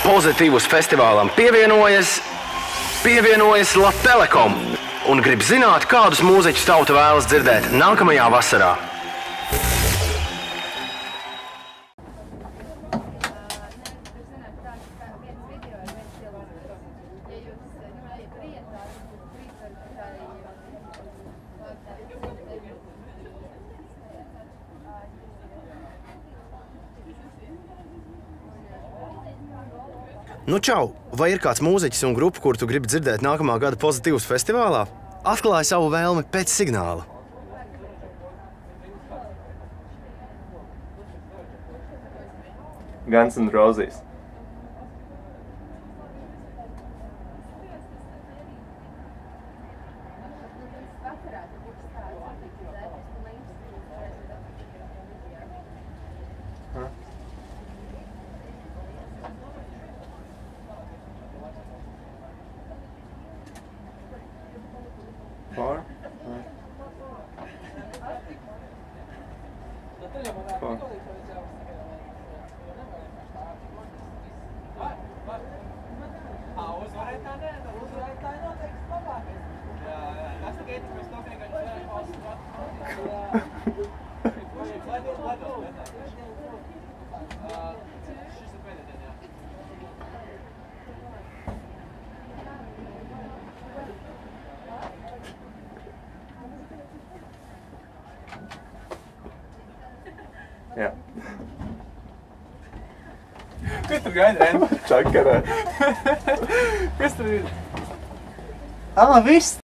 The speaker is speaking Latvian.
Pozitīvus festivālam pievienojas Latelekom un grib zināt, kādus mūziķus tauta vēlas dzirdēt nākamajā vasarā. Nu čau, vai ir kāds mūziķis un grupa, kur tu gribi dzirdēt nākamā gada Pozitīvus festivālā? Atklāj savu vēlmi pēc signāla. Guns N' Roses. Four. Jā. Kas tur gaida, Ren? Čakarē. Kas tur ir? Viss!